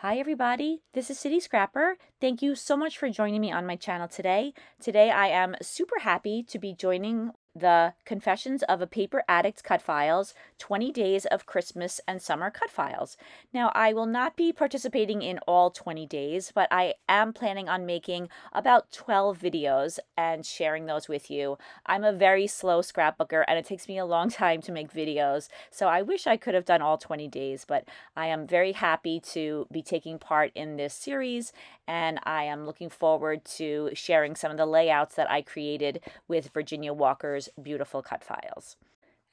Hi everybody, this is Cityscrapper. Thank you so much for joining me on my channel today. Today I am super happy to be joining the Confessions of a Paper Addict cut files, 20 Days of Christmas and Summer cut files. Now I will not be participating in all 20 days, but I am planning on making about 12 videos and sharing those with you. I'm a very slow scrapbooker and it takes me a long time to make videos, so I wish I could have done all 20 days, but I am very happy to be taking part in this series, and I am looking forward to sharing some of the layouts that I created with Virginia Walker's beautiful cut files.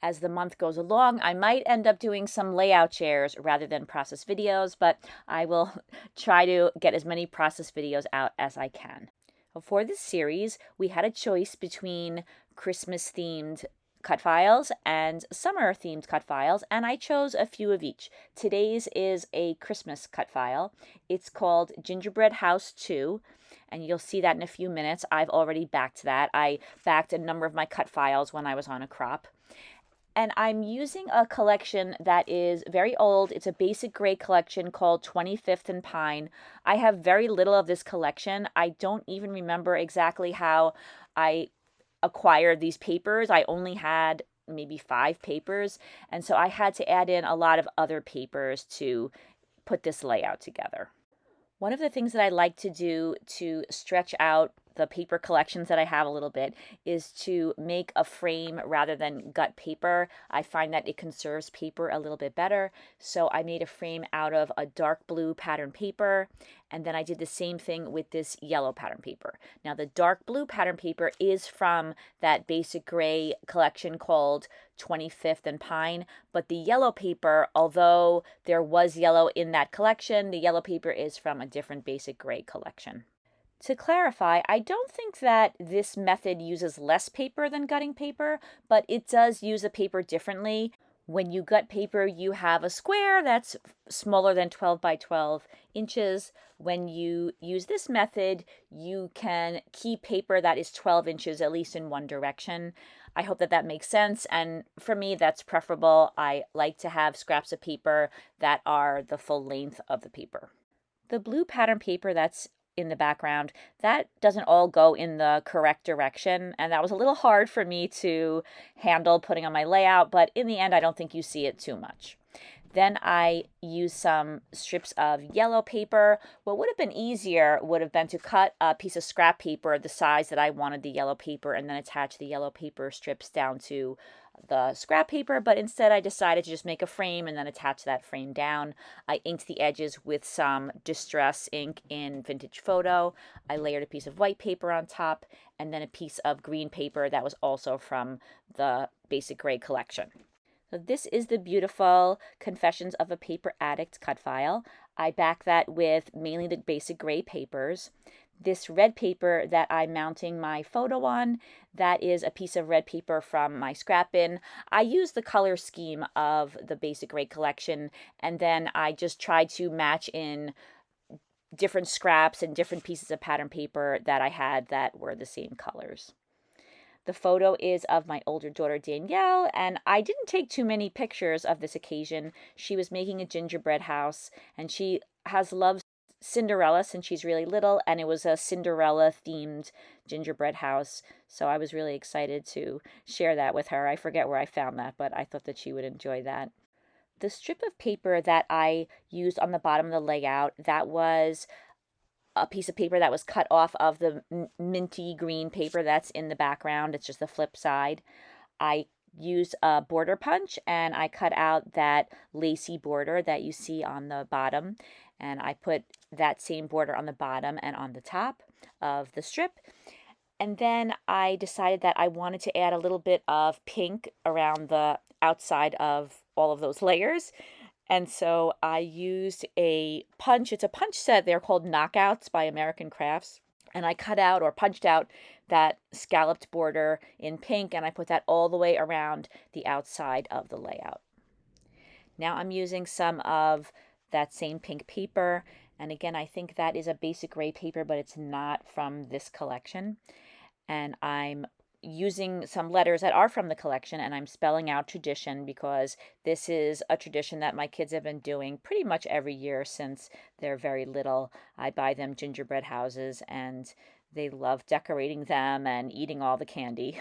As the month goes along, I might end up doing some layout shares rather than process videos, but I will try to get as many process videos out as I can. For this series, we had a choice between Christmas-themed cut files and summer themed cut files, and I chose a few of each. Today's is a Christmas cut file. It's called Gingerbread House 2, and you'll see that in a few minutes. I've already backed that. I backed a number of my cut files when I was on a crop. And I'm using a collection that is very old. It's a basic gray collection called 25th and Pine. I have very little of this collection. I don't even remember exactly how I acquired these papers. I only had maybe 5 papers, and so I had to add in a lot of other papers to put this layout together. One of the things that I like to do to stretch out the paper collections that I have a little bit is to make a frame rather than gut paper. I find that it conserves paper a little bit better. So I made a frame out of a dark blue pattern paper, and then I did the same thing with this yellow pattern paper. Now the dark blue pattern paper is from that basic gray collection called 25th and Pine, but the yellow paper, although there was yellow in that collection, the yellow paper is from a different basic gray collection. To clarify, I don't think that this method uses less paper than gutting paper, but it does use the paper differently. When you gut paper, you have a square that's smaller than 12 by 12 inches. When you use this method, you can keep paper that is 12 inches, at least in one direction. I hope that that makes sense, and for me, that's preferable. I like to have scraps of paper that are the full length of the paper. The blue pattern paper that's in the background, that doesn't all go in the correct direction, and that was a little hard for me to handle putting on my layout, but in the end I don't think you see it too much. Then I used some strips of yellow paper. What would have been easier would have been to cut a piece of scrap paper the size that I wanted the yellow paper and then attach the yellow paper strips down to the scrap paper, but instead I decided to just make a frame and then attach that frame down. I inked the edges with some Distress ink in Vintage Photo. I layered a piece of white paper on top and then a piece of green paper that was also from the Basic Gray collection. So this is the beautiful Confessions of a Paper Addict cut file. I back that with mainly the basic gray papers. This red paper that I'm mounting my photo on, that is a piece of red paper from my scrap bin. I use the color scheme of the basic gray collection, and then I just tried to match in different scraps and different pieces of pattern paper that I had that were the same colors. The photo is of my older daughter, Danielle, and I didn't take too many pictures of this occasion. She was making a gingerbread house, and she has loved Cinderella since she's really little, and it was a Cinderella-themed gingerbread house, so I was really excited to share that with her. I forget where I found that, but I thought that she would enjoy that. The strip of paper that I used on the bottom of the layout, that was a piece of paper that was cut off of the minty green paper that's in the background. It's just the flip side. I used a border punch and I cut out that lacy border that you see on the bottom, and I put that same border on the bottom and on the top of the strip. And then I decided that I wanted to add a little bit of pink around the outside of all of those layers. And so I used a punch. It's a punch set. They're called Knockouts by American Crafts. And I cut out or punched out that scalloped border in pink, and I put that all the way around the outside of the layout. Now I'm using some of that same pink paper. And again, I think that is a basic gray paper, but it's not from this collection. And I'm using some letters that are from the collection, and I'm spelling out tradition because this is a tradition that my kids have been doing pretty much every year since they're very little. I buy them gingerbread houses, and they love decorating them and eating all the candy.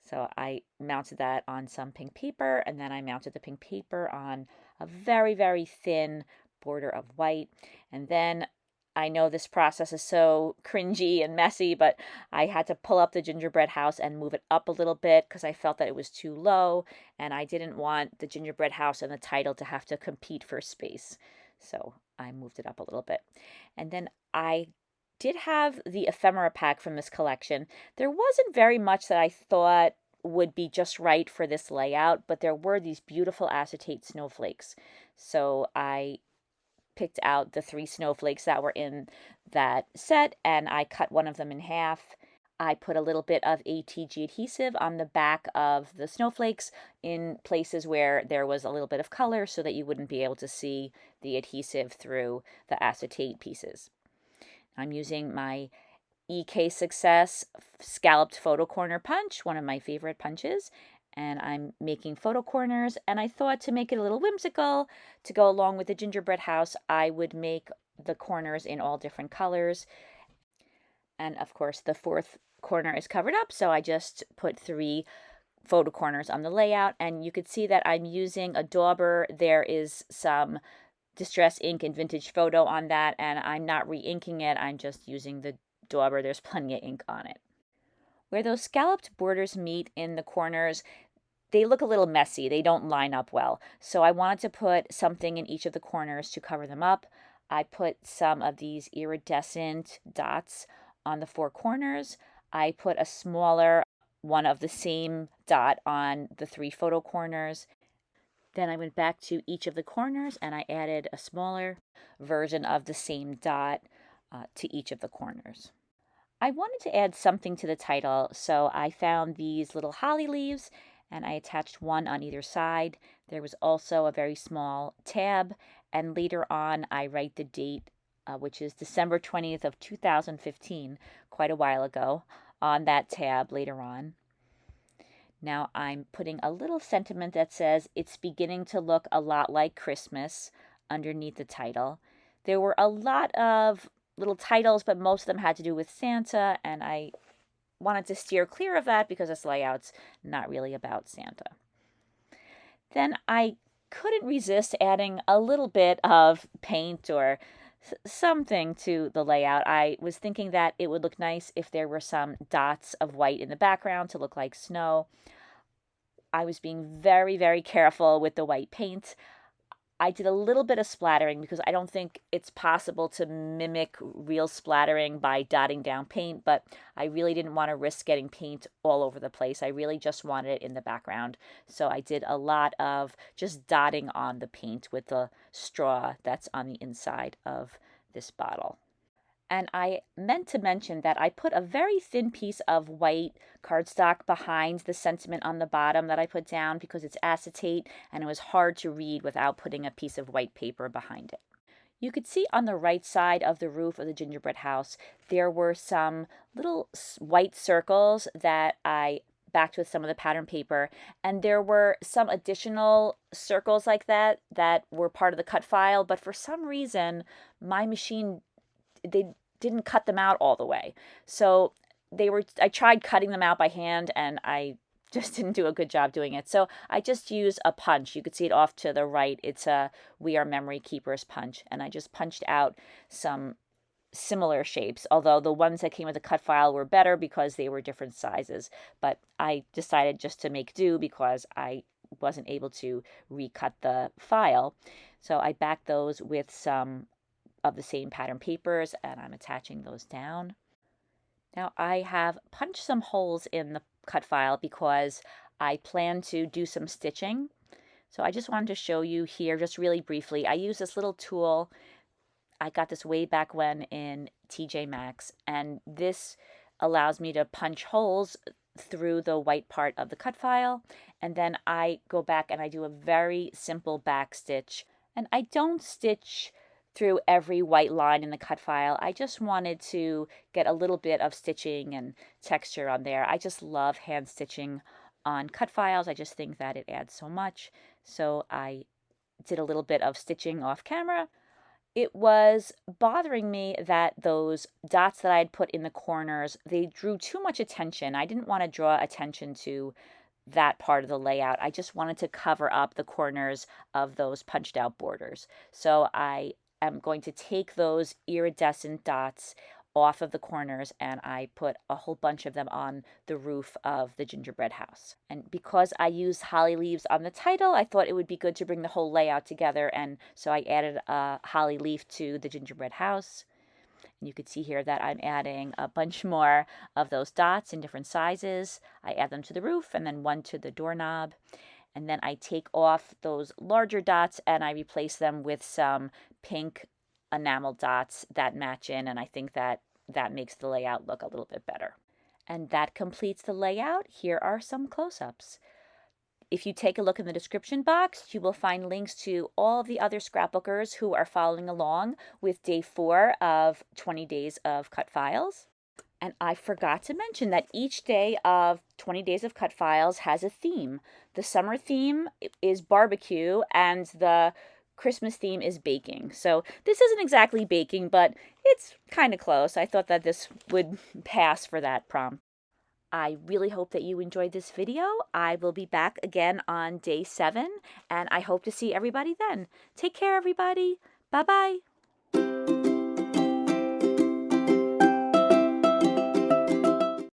So I mounted that on some pink paper, and then I mounted the pink paper on a very, very thin border of white. And then I know this process is so cringy and messy, but I had to pull up the gingerbread house and move it up a little bit because I felt that it was too low, and I didn't want the gingerbread house and the title to have to compete for space. So I moved it up a little bit. And then I did have the ephemera pack from this collection. There wasn't very much that I thought would be just right for this layout, but there were these beautiful acetate snowflakes. So I picked out the 3 snowflakes that were in that set, and I cut one of them in half. I put a little bit of ATG adhesive on the back of the snowflakes in places where there was a little bit of color so that you wouldn't be able to see the adhesive through the acetate pieces. I'm using my EK Success Scalloped Photo Corner Punch, one of my favorite punches, and I'm making photo corners, and I thought to make it a little whimsical, to go along with the gingerbread house, I would make the corners in all different colors. And of course, the 4th corner is covered up, so I just put 3 photo corners on the layout, and you could see that I'm using a dauber. There is some Distress ink and Vintage Photo on that, and I'm not re-inking it, I'm just using the dauber. There's plenty of ink on it. Where those scalloped borders meet in the corners, they look a little messy. They don't line up well. So I wanted to put something in each of the corners to cover them up. I put some of these iridescent dots on the 4 corners. I put a smaller one of the same dot on the 3 photo corners. Then I went back to each of the corners and I added a smaller version of the same dot to each of the corners. I wanted to add something to the title, so I found these little holly leaves and I attached one on either side. There was also a very small tab, and later on I write the date, which is December 20th of 2015, quite a while ago, on that tab later on. Now I'm putting a little sentiment that says it's beginning to look a lot like Christmas underneath the title. There were a lot of little titles, but most of them had to do with Santa, and I wanted to steer clear of that because this layout's not really about Santa. Then I couldn't resist adding a little bit of paint or something to the layout. I was thinking that it would look nice if there were some dots of white in the background to look like snow. I was being very, very careful with the white paint. I did a little bit of splattering because I don't think it's possible to mimic real splattering by dotting down paint, but I really didn't want to risk getting paint all over the place. I really just wanted it in the background. So I did a lot of just dotting on the paint with the straw that's on the inside of this bottle. And I meant to mention that I put a very thin piece of white cardstock behind the sentiment on the bottom that I put down because it's acetate and it was hard to read without putting a piece of white paper behind it. You could see on the right side of the roof of the gingerbread house, there were some little white circles that I backed with some of the pattern paper, and there were some additional circles like that that were part of the cut file, but for some reason, my machine, they didn't cut them out all the way. So I tried cutting them out by hand and I just didn't do a good job doing it. So I just used a punch. You could see it off to the right. It's a We Are Memory Keepers punch. And I just punched out some similar shapes, although the ones that came with the cut file were better because they were different sizes. But I decided just to make do because I wasn't able to recut the file. So I backed those with some of the same pattern papers, and I'm attaching those down. Now I have punched some holes in the cut file because I plan to do some stitching. So I just wanted to show you here just really briefly. I use this little tool. I got this way back when in TJ Maxx, and this allows me to punch holes through the white part of the cut file, and then I go back and I do a very simple back stitch, and I don't stitch through every white line in the cut file. I just wanted to get a little bit of stitching and texture on there. I just love hand stitching on cut files. I just think that it adds so much. So I did a little bit of stitching off camera. It was bothering me that those dots that I had put in the corners, they drew too much attention. I didn't want to draw attention to that part of the layout. I just wanted to cover up the corners of those punched out borders. So I am going to take those iridescent dots off of the corners, and I put a whole bunch of them on the roof of the gingerbread house. And because I used holly leaves on the title, I thought it would be good to bring the whole layout together, and so I added a holly leaf to the gingerbread house. And you can see here that I'm adding a bunch more of those dots in different sizes. I add them to the roof and then one to the doorknob. And then I take off those larger dots and I replace them with some pink enamel dots that match in, and I think that makes the layout look a little bit better. And that completes the layout. Here are some close-ups. If you take a look in the description box, you will find links to all of the other scrapbookers who are following along with day 4 of 20 days of cut files. And I forgot to mention that each day of 20 days of cut files has a theme. The summer theme is barbecue and the Christmas theme is baking. So this isn't exactly baking, but it's kind of close. I thought that this would pass for that prompt. I really hope that you enjoyed this video. I will be back again on day 7, and I hope to see everybody then. Take care, everybody. Bye-bye.